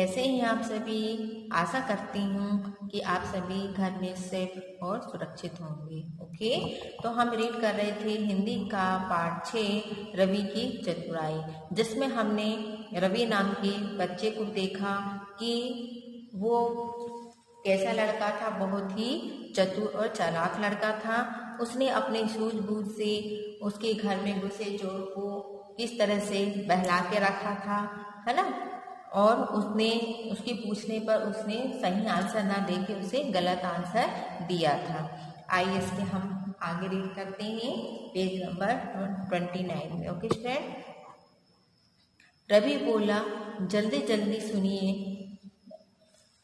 कैसे हैं आप सभी। आशा करती हूँ कि आप सभी घर में सेफ और सुरक्षित होंगे। ओके, तो हम रीड कर रहे थे हिंदी का पाठ 6 रवि की चतुराई, जिसमें हमने रवि नाम के बच्चे को देखा कि वो कैसा लड़का था। बहुत ही चतुर और चालाक लड़का था। उसने अपने सूझबूझ से उसके घर में घुसे चोर को किस तरह से बहला के रखा था, है ना। और उसने उसके पूछने पर उसने सही आंसर ना देके उसे गलत आंसर दिया था। आइए इसके हम आगे रीड करते हैं पेज नंबर 29 में। ओके स्टूडेंट, रवि बोला, जल्दी जल्दी सुनिए,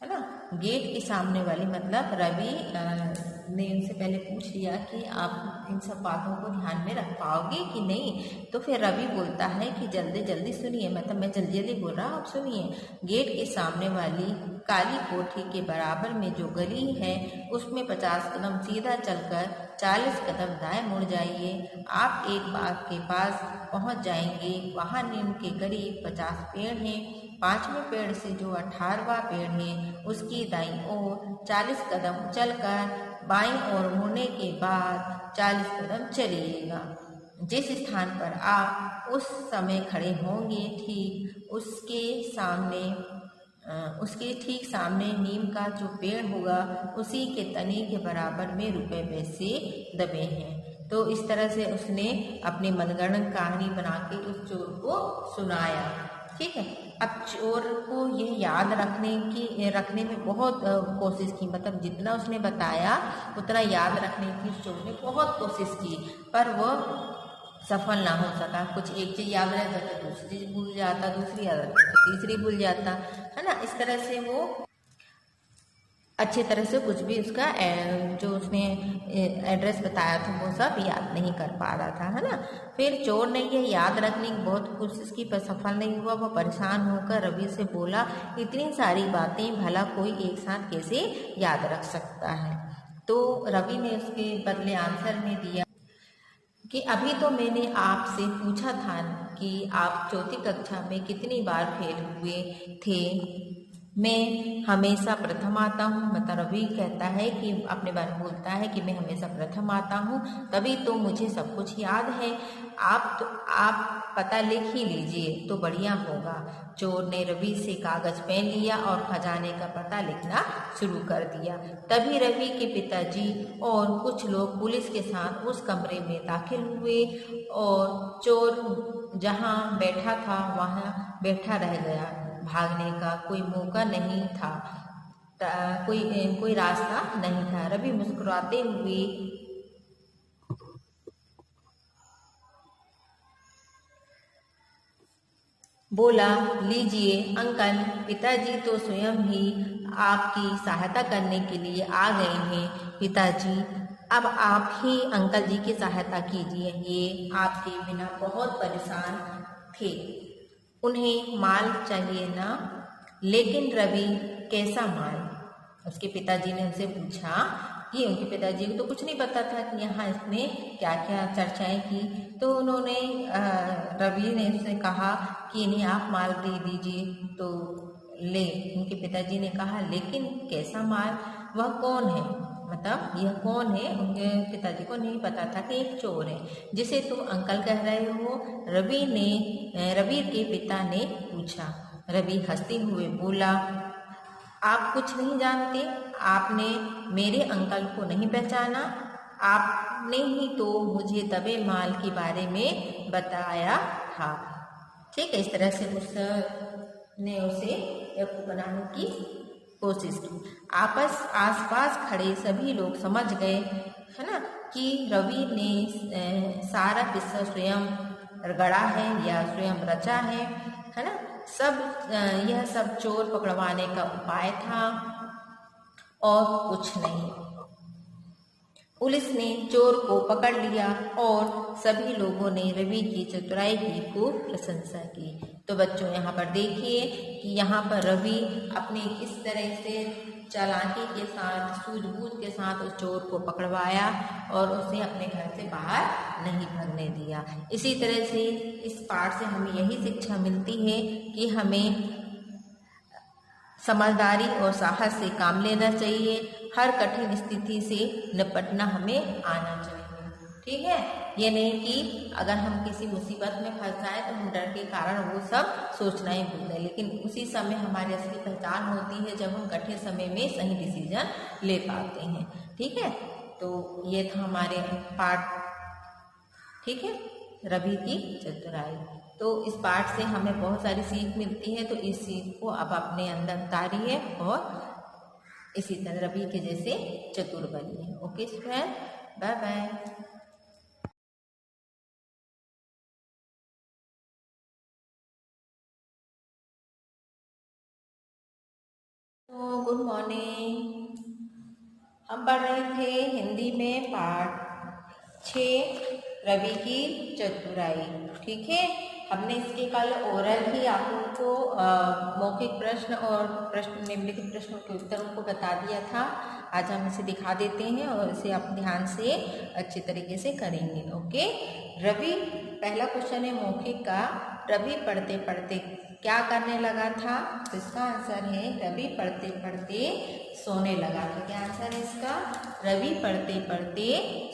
है ना। गेट के सामने वाली, मतलब रवि ने उनसे पहले पूछ लिया कि आप इन सब बातों को ध्यान में रख पाओगे कि नहीं। तो फिर रवि बोलता है कि जल्दी जल्दी सुनिए, मतलब मैं जल्दी जल्दी बोल रहा हूँ, आप सुनिए। गेट के सामने वाली काली कोठी के बराबर में जो गली है उसमें 50 कदम सीधा चलकर 40 कदम दाएं मुड़ जाइए। आप एक बाग के पास पहुंच जाएंगे। वहां नीम के करीब 50 पेड़ हैं। 5वें पेड़ से जो 18वां पेड़ है उसकी दाईं ओर 40 कदम चलकर बाईं ओर मुड़ने के बाद 40 कदम चलिएगा। जिस स्थान पर आप उस समय खड़े होंगे उसके ठीक सामने नीम का जो पेड़ होगा उसी के तने के बराबर में रुपए पैसे दबे हैं। तो इस तरह से उसने अपनी मनगढ़ंत कहानी बना के उस चोर को सुनाया। ठीक है, अब चोर को ये याद रखने में बहुत कोशिश की, मतलब जितना उसने बताया उतना याद रखने की चोर ने बहुत कोशिश की, पर वह सफल ना हो सका। कुछ एक चीज याद रहता तो दूसरी चीज भूल जाता, दूसरी याद रहता तो तीसरी भूल जाता, है ना। इस तरह से वो अच्छी तरह से कुछ भी उसका जो उसने एड्रेस बताया था वो सब याद नहीं कर पा रहा था, है ना। फिर चोर ने यह याद रखने की बहुत कोशिश की पर सफल नहीं हुआ। वह परेशान होकर रवि से बोला, इतनी सारी बातें भला कोई एक साथ कैसे याद रख सकता है। तो रवि ने उसके बदले आंसर में दिया कि अभी तो मैंने आपसे पूछा था कि आप चौथी कक्षा में कितनी बार फेल हुए थे। मैं हमेशा प्रथम आता हूँ। मतलब रवि कहता है कि अपने बारे में बोलता है कि मैं हमेशा प्रथम आता हूँ, तभी तो मुझे सब कुछ याद है। आप पता लिख ही लीजिए तो बढ़िया होगा। चोर ने रवि से कागज पेन लिया और खजाने का पता लिखना शुरू कर दिया। तभी रवि के पिताजी और कुछ लोग पुलिस के साथ उस कमरे में दाखिल हुए और चोर जहाँ बैठा था वहाँ बैठा रह गया। भागने का कोई मौका नहीं था, कोई रास्ता नहीं था। रवि मुस्कुराते हुए बोला, लीजिए अंकल, पिताजी तो स्वयं ही आपकी सहायता करने के लिए आ गए हैं। पिताजी, अब आप ही अंकल जी की सहायता कीजिए। ये आपके बिना बहुत परेशान थे, उन्हें माल चाहिए ना। लेकिन रवि, कैसा माल? उसके पिताजी ने उनसे पूछा कि उनके पिताजी को तो कुछ नहीं पता था कि यहाँ इसने क्या क्या चर्चाएं की। तो उन्होंने रवि ने उससे कहा कि इन्हें आप माल दे दीजिए तो ले। उनके पिताजी ने कहा, लेकिन कैसा माल? वह कौन है? मतलब यह कौन है? उनके पिताजी को नहीं पता था कि एक चोर है जिसे तुम अंकल कह रहे हो। रवि के पिता ने पूछा। रवि हंसते हुए बोला, आप कुछ नहीं जानते। आपने मेरे अंकल को नहीं पहचाना। आपने ही तो मुझे दबे माल के बारे में बताया था। ठीक है, इस तरह से उसने उसे बेवकूफ बनाने की कोशिश की। आसपास खड़े सभी लोग समझ गए, है ना, कि रवि ने सारा किस्सा स्वयं गढ़ा है या स्वयं रचा है ना। यह सब चोर पकड़वाने का उपाय था और कुछ नहीं। पुलिस ने चोर को पकड़ लिया और सभी लोगों ने रवि की चतुराई की खूब प्रशंसा की। तो बच्चों, यहाँ पर देखिए कि यहाँ पर रवि अपने किस तरह से चालाकी के साथ, सूझबूझ के साथ उस चोर को पकड़वाया और उसे अपने घर से बाहर नहीं भागने दिया। इसी तरह से इस पाठ से हमें यही शिक्षा मिलती है कि हमें समझदारी और साहस से काम लेना चाहिए। हर कठिन स्थिति से निपटना हमें आना चाहिए। ठीक है, ये नहीं कि अगर हम किसी मुसीबत में फंस जाए तो हम डर के कारण वो सब सोचना ही भूल जाए, लेकिन उसी समय हमारी असली पहचान होती है जब हम कठिन समय में सही डिसीजन ले पाते हैं। ठीक है, तो ये था हमारे पाठ, ठीक है, रवि की चतुराई। तो इस पाठ से हमें बहुत सारी सीख मिलती है, तो इस सीख को आप अपने अंदर उतारिए और इसी तरह रवि के जैसे चतुर बनिए। Okay friend, bye bye. तो गुड मॉर्निंग, हम पढ़ रहे थे हिंदी में पाठ 6 रवि की चतुराई। ठीक है, हमने इसके कल ओरल ही आप लोगों को मौखिक प्रश्न और प्रश्न निम्नलिखित प्रश्नों के उत्तरों को बता दिया था। आज हम इसे दिखा देते हैं और इसे आप ध्यान से अच्छे तरीके से करेंगे। ओके, रवि, पहला क्वेश्चन है मौखिक का, रवि पढ़ते पढ़ते क्या करने लगा था? तो इसका आंसर है रवि पढ़ते पढ़ते सोने लगा था। क्या आंसर है इसका? रवि पढ़ते पढ़ते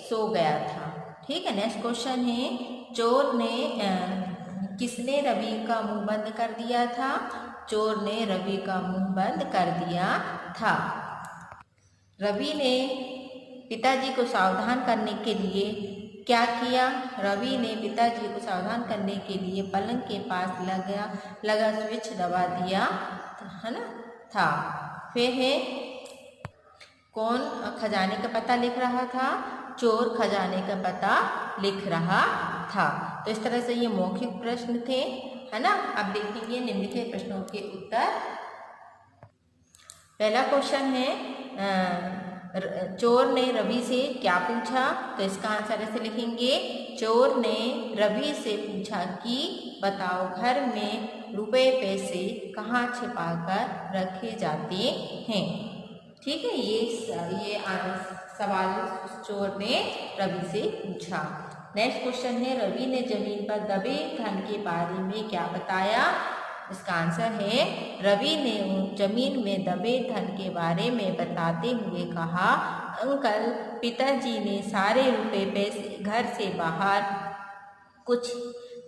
सो गया था। ठीक है, नेक्स्ट क्वेश्चन है, चोर ने किसने रवि का मुंह बंद कर दिया था? चोर ने रवि का मुंह बंद कर दिया था। रवि ने पिताजी को सावधान करने के लिए क्या किया? रवि ने पिताजी को सावधान करने के लिए पलंग के पास लगा स्विच दबा दिया, है ना, था। फिर है, कौन खजाने का पता लिख रहा था? चोर खजाने का पता लिख रहा था। तो इस तरह से ये मौखिक प्रश्न थे, है ना। अब देखेंगे निम्नलिखित प्रश्नों के उत्तर। पहला क्वेश्चन है, चोर ने रवि से क्या पूछा? तो इसका आंसर ऐसे लिखेंगे, चोर ने रवि से पूछा कि बताओ घर में रुपए पैसे कहाँ छिपा कर रखे जाते हैं। ठीक है, ये सवाल चोर ने रवि से पूछा। नेक्स्ट क्वेश्चन है, रवि ने जमीन पर दबे धन के बारे में क्या बताया? इसका आंसर है, रवि ने जमीन में दबे धन के बारे में बताते हुए कहा, अंकल, पिताजी ने सारे रुपए पैसे घर से बाहर कुछ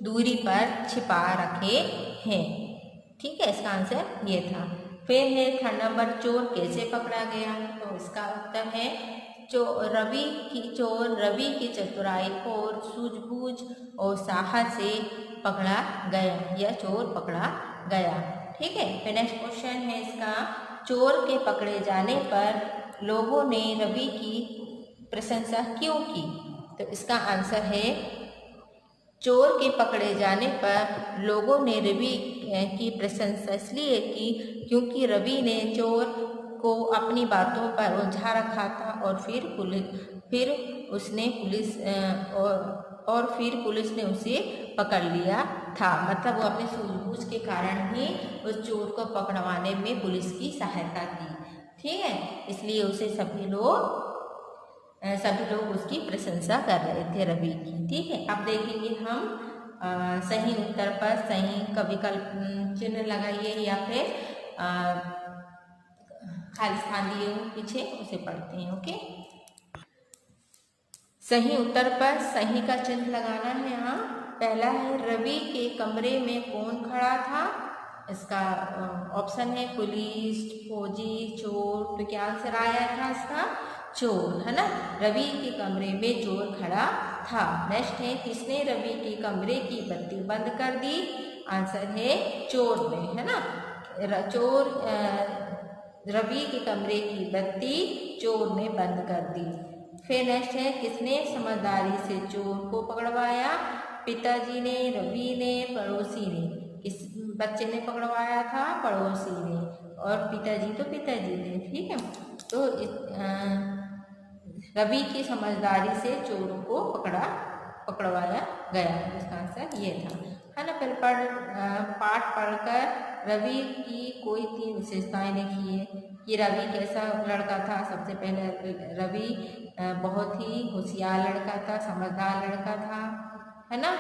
दूरी पर छिपा रखे हैं। ठीक है, इसका आंसर ये था। फिर है थर्ड नंबर, चोर कैसे पकड़ा गया? तो इसका उत्तर है, चोर रवि की चतुराई और सूझबूझ और साहस से पकड़ा गया, या चोर पकड़ा गया। ठीक है, फिर नेक्स्ट क्वेश्चन है इसका, चोर के पकड़े जाने पर लोगों ने रवि की प्रशंसा क्यों की? तो इसका आंसर है, चोर के पकड़े जाने पर लोगों ने रवि की प्रशंसा इसलिए की क्योंकि रवि ने चोर को अपनी बातों पर उलझा रखा था और फिर पुलिस ने उसे पकड़ लिया था। मतलब वो अपने सूझबूझ के कारण ही उस चोर को पकड़वाने में पुलिस की सहायता की। ठीक है, इसलिए उसे सभी लोग उसकी प्रशंसा कर रहे थे रवि की। ठीक है, अब देखेंगे हम सही उत्तर पर सही का विकल्प चिन्ह लगाइए या फिर खाली स्थान दिए हुए पीछे, उसे पढ़ते हैं। ओके, सही उत्तर पर सही का चिन्ह लगाना है। यहाँ पहला है, रवि के कमरे में कौन खड़ा था? इसका ऑप्शन है पुलिस, फौजी, चोर। तो क्या आंसर आया था इसका? चोर, है ना। रवि के कमरे में चोर खड़ा था। नेक्स्ट है, किसने रवि के कमरे की बत्ती बंद कर दी? आंसर है चोर ने, है ना। रवि के कमरे की बत्ती चोर ने बंद कर दी। फिर नेक्स्ट है, किसने समझदारी से चोर को पकड़वाया? पिताजी ने, रवि ने, पड़ोसी ने। किस बच्चे ने पकड़वाया था? पड़ोसी ने। और पिताजी तो पिताजी ने। ठीक है, तो रवि की समझदारी से चोरों को पकड़वाया गया। इसका आंसर ये था, है ना। फिर पाठ पढ़कर रवि की कोई 3 विशेषताएं लिखिए कि रवि कैसा लड़का था। सबसे पहले रवि बहुत ही होशियार लड़का था, समझदार लड़का था, है ना।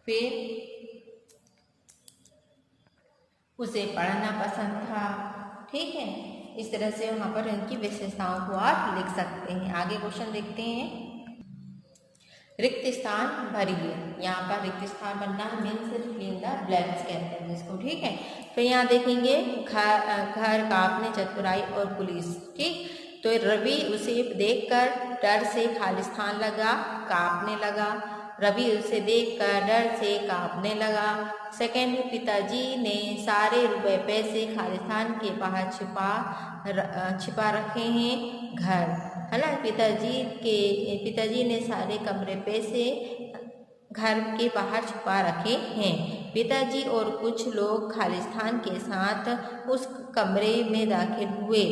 फिर उसे पढ़ना पसंद था। ठीक है, इस तरह से वहाँ पर इनकी विशेषताओं को आप लिख सकते हैं। आगे क्वेश्चन देखते हैं। रिक्त स्थान भरिए। यहाँ पर रिक्त स्थान बनना है, मीन सिर्फ फिल इन द ब्लैंक्स कहते हैं जिसको। ठीक है, फिर यहाँ देखेंगे घर कांपने, चतुराई और पुलिस। ठीक, तो रवि उसे देखकर डर से खालिस्तान लगा, कांपने लगा। रवि उसे देखकर डर से कांपने लगा। सेकंड, पिताजी ने सारे रुपए पैसे खालिस्तान के बाहर छिपा रखे हैं। घर, है ना, पिताजी ने सारे कमरे पैसे घर के बाहर छुपा रखे हैं। पिताजी और कुछ लोग खालिस्तान के साथ उस कमरे में दाखिल हुए।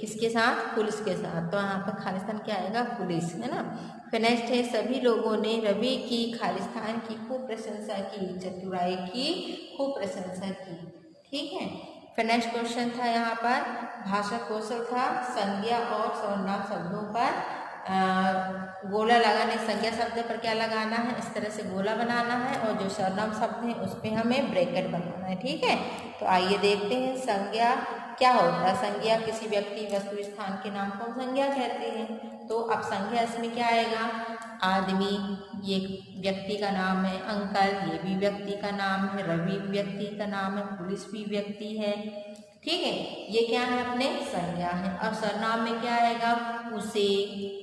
किसके साथ? पुलिस के साथ। तो यहाँ पर खालिस्तान क्या आएगा? पुलिस, है ना। फिर नेक्स्ट है, सभी लोगों ने रवि की खालिस्तान की खूब प्रशंसा की, चतुराई की खूब प्रशंसा की। ठीक है, फिर नेक्स्ट क्वेश्चन था यहाँ पर भाषा कौशल था, संज्ञा और सर्वनाम शब्दों पर गोला लगाने। संज्ञा शब्द पर क्या लगाना है? इस तरह से गोला बनाना है, और जो सर्वनाम शब्द है उस पर हमें ब्रैकेट बनाना है। ठीक है, तो आइए देखते हैं संज्ञा क्या होता है। संज्ञा किसी व्यक्ति, वस्तु, स्थान के नाम को हम संज्ञा कहते हैं। तो अब संज्ञा इसमें क्या आएगा? आदमी, ये व्यक्ति का नाम है। अंकल, ये भी व्यक्ति का नाम है। रवि व्यक्ति का नाम है। पुलिस भी व्यक्ति है। ठीक है, ये क्या है? अपने संज्ञा है। और सर्वनाम में क्या आएगा? उसे,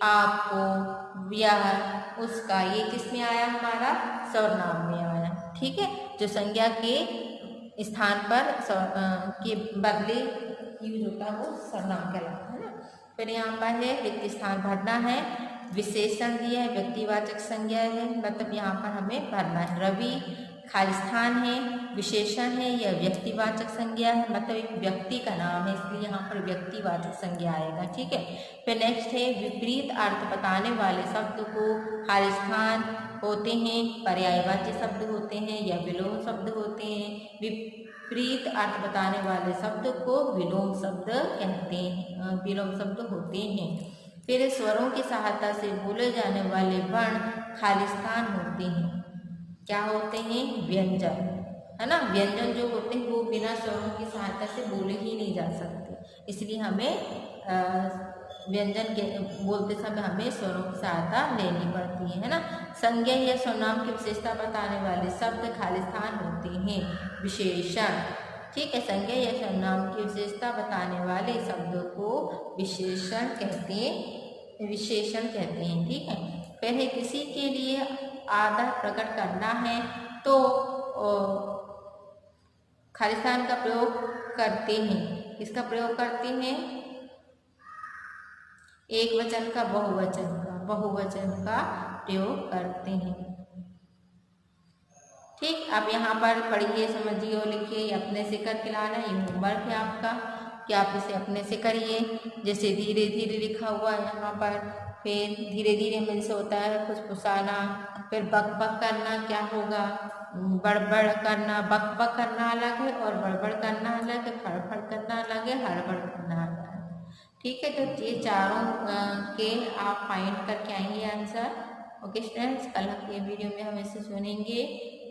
आपको, यह, उसका। ये किस में आया? हमारा सर्वनाम में आया। ठीक है, जो संज्ञा के स्थान पर के बदले यूज होता है वो सर्वनाम कहलाता है ना। फिर यहाँ पर है रिक्त स्थान भरना है। विशेषण दिया है, व्यक्तिवाचक संज्ञा है, मतलब यहाँ पर हमें भरना है। रवि खालिस्तान है, विशेषण है, या व्यक्तिवाचक संज्ञा है, मतलब एक व्यक्ति का नाम है, इसलिए यहाँ पर व्यक्तिवाचक संज्ञा आएगा। ठीक है, फिर नेक्स्ट है विपरीत अर्थ बताने वाले शब्द को खालिस्तान होते हैं, पर्यायवाची शब्द होते हैं, या विलोम शब्द होते हैं। विपरीत अर्थ बताने वाले शब्द को विलोम शब्द कहते हैं, विलोम शब्द होते हैं। फिर स्वरों की सहायता से बोले जाने वाले वर्ण खालिस्तान होते हैं। क्या होते हैं? व्यंजन, है ना। व्यंजन जो होते हैं वो बिना स्वरों की सहायता से बोले ही नहीं जा सकते, इसलिए हमें व्यंजन के बोलते समय हमें स्वरों की सहायता लेनी पड़ती है ना। संज्ञा या सर्वनाम की विशेषता बताने वाले शब्द खालिस्तान होते हैं। विशेषण, ठीक है, संज्ञा या सर्वनाम की विशेषता बताने वाले शब्दों को विशेषण कहते हैं। ठीक है, पहले किसी के लिए आदर प्रकट करना है तो खालिस्तान का प्रयोग करते हैं। किसका प्रयोग करते हैं? एक वचन का, बहुवचन का प्रयोग करते हैं। ठीक, अब यहाँ पर पढ़िए, समझिए और लिखिए। अपने से करके लाना, ये होमवर्क है आपका कि आप इसे अपने से करिए। जैसे धीरे धीरे लिखा हुआ है यहाँ पर, फिर धीरे धीरे में से होता है फुसफुसाना, फिर बक बक करना क्या होगा? बड़बड़ करना। बक बक करना अलग है और बड़बड़ करना अलग है, फड़फड़ करना अलग है, हड़बड़ करना अलग है। ठीक है, तो ये चारों के आप फाइंड करके आएंगे आंसर। ओके स्टूडेंट्स, कल के वीडियो में हम इसे सुनेंगे,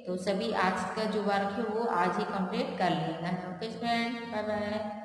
तो सभी आज का जो वर्क है वो आज ही कंप्लीट कर लेना है। Okay student, bye bye.